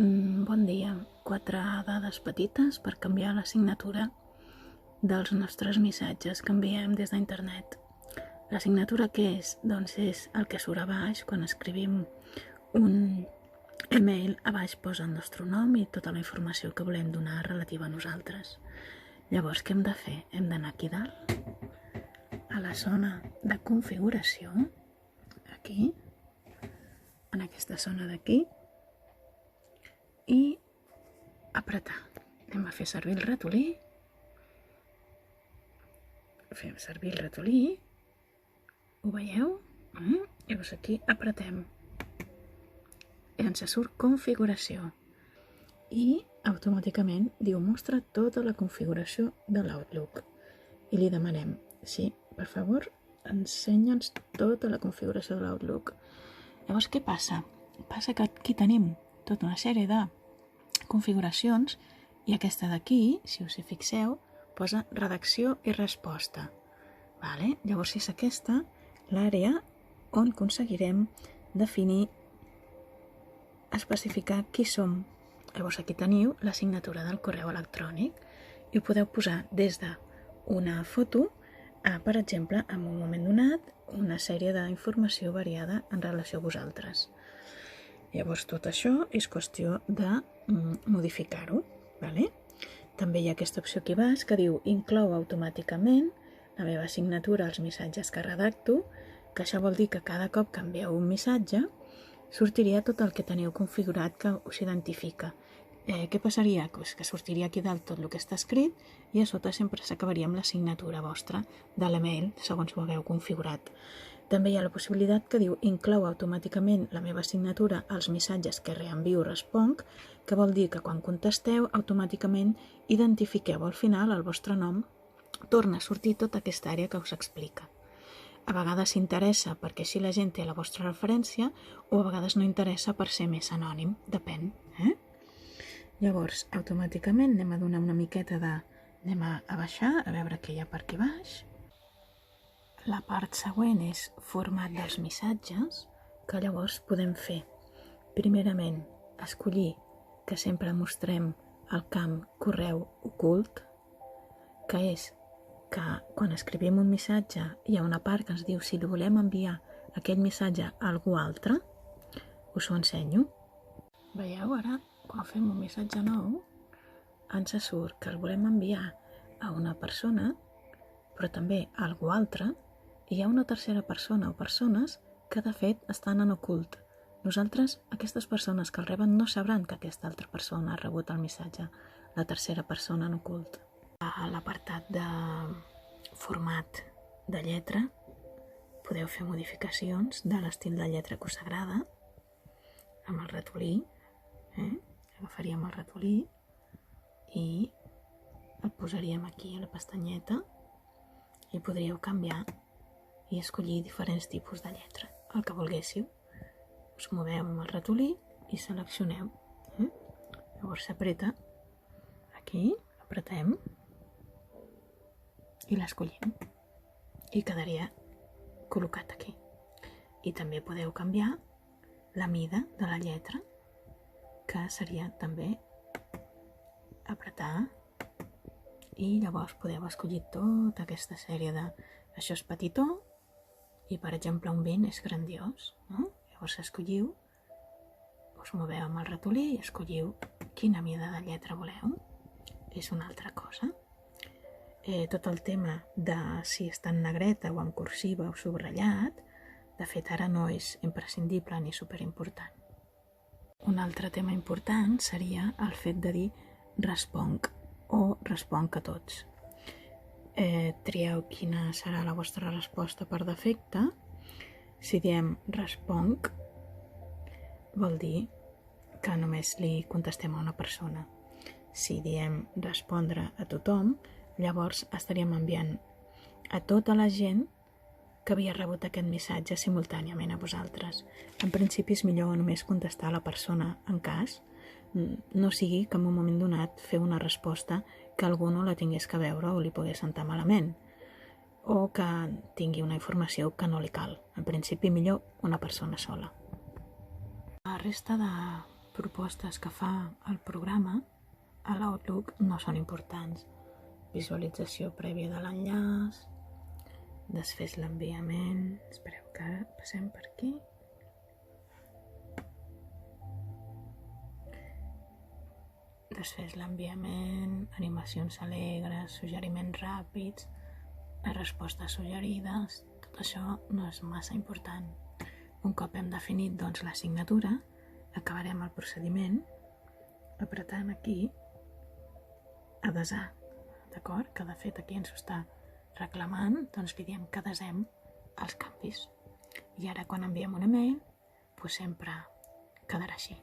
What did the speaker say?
Bon dia. 4 dades petites per canviar la signatura dels nostres missatges que enviem des d'internet. La signatura què és? Doncs és el que surt a baix quan escrivim un email. A baix posa el nostre nom i tota la informació que volem donar relativa a nosaltres. Llavors, què hem de fer? Hem d'anar aquí dalt, a la zona de configuració, aquí, en aquesta zona d'aquí, i apretar. Anem a fer servir el ratolí. Fem servir el ratolí. Ho veieu? Llavors aquí apretem. I ens surt configuració. I automàticament diu mostra tota la configuració de l'Outlook. I li demanem, sí, per favor, ensenya'ns tota la configuració de l'Outlook. Llavors què passa? Passa que aquí tenim tota una sèrie de configuracions i aquesta d'aquí, si us hi fixeu, posa redacció i resposta. Llavors és aquesta l'àrea on aconseguirem definir, especificar qui som. Llavors aquí teniu la signatura del correu electrònic i ho podeu posar des d'una foto a, per exemple, en un moment donat, una sèrie d'informació variada en relació a vosaltres. Llavors tot això és qüestió de modificar-ho. També hi ha aquesta opció aquí baix que diu inclou automàticament la meva signatura als missatges que redacto, que això vol dir que cada cop que envieu un missatge sortiria tot el que teniu configurat que us identifica. Què passaria? Que sortiria aquí dalt tot el que està escrit i a sota sempre s'acabaria amb la signatura vostra de l'email segons ho hagueu configurat. També hi ha la possibilitat que diu inclou automàticament la meva signatura als missatges que reenvio o responc, que vol dir que quan contesteu automàticament identifiqueu al final el vostre nom, torna a sortir tota aquesta àrea que us explica. A vegades s'interessa perquè així la gent té la vostra referència o a vegades no interessa per ser més anònim, depèn. Llavors, automàticament anem a donar una miqueta de... anem a baixar, a veure què hi ha per aquí baix. La part següent és format dels missatges, que llavors podem fer. Primerament, escollir que sempre mostrem el camp correu ocult, que és que quan escrivim un missatge hi ha una part que ens diu si li volem enviar aquell missatge a algú altre. Us ho ensenyo. Veieu ara, quan fem un missatge nou, ens surt que el volem enviar a una persona, però també a algú altre, i hi ha una tercera persona o persones que de fet estan en ocult. Nosaltres, aquestes persones que el reben no sabran que aquesta altra persona ha rebut el missatge, la tercera persona en ocult. A l'apartat de format de lletra podeu fer modificacions de l'estil de lletra que us agrada amb el ratolí. Agafaríem el ratolí i el posaríem aquí a la pestanyeta i podríeu canviar i escollir diferents tipus de lletra, el que volguéssiu. Us moveu amb el ratolí i seleccioneu. Llavors s'apreta aquí, apretem i l'escollim i quedaria col·locat aquí. I també podeu canviar la mida de la lletra, que seria també apretar i llavors podeu escollir tota aquesta sèrie de... Això és petitó i, per exemple, un 20 és grandiós. Llavors escolliu, us moveu amb el ratolí i escolliu quina mida de lletra voleu. És una altra cosa. Tot el tema de si està en negreta o en cursiva o subratllat, de fet ara no és imprescindible ni superimportant. Un altre tema important seria el fet de dir responc o responc a tots. Trieu quina serà la vostra resposta per defecte. Si diem responc, vol dir que només li contestem a una persona. Si diem respondre a tothom, llavors estaríem enviant a tota la gent que havia rebut aquest missatge simultàniament a vosaltres. En principi és millor només contestar a la persona en cas, no sigui que en un moment donat fer una resposta que algú no la tingués que veure o li pogués sentar malament, o que tingui una informació que no li cal. En principi millor una persona sola. La resta de propostes que fa el programa a l'Outlook no són importants. Visualització prèvia de l'enllaç, desfés l'enviament... Espereu que ara passem per aquí. Desfés l'enviament, animacions alegres, suggeriments ràpids, les respostes suggerides... Tot això no és massa important. Un cop hem definit doncs, la signatura, acabarem el procediment apretant aquí a desar, d'acord? Que de fet aquí ens ho està reclamant, doncs li diem que desem els canvis. I ara quan enviem un email, doncs sempre quedarà així.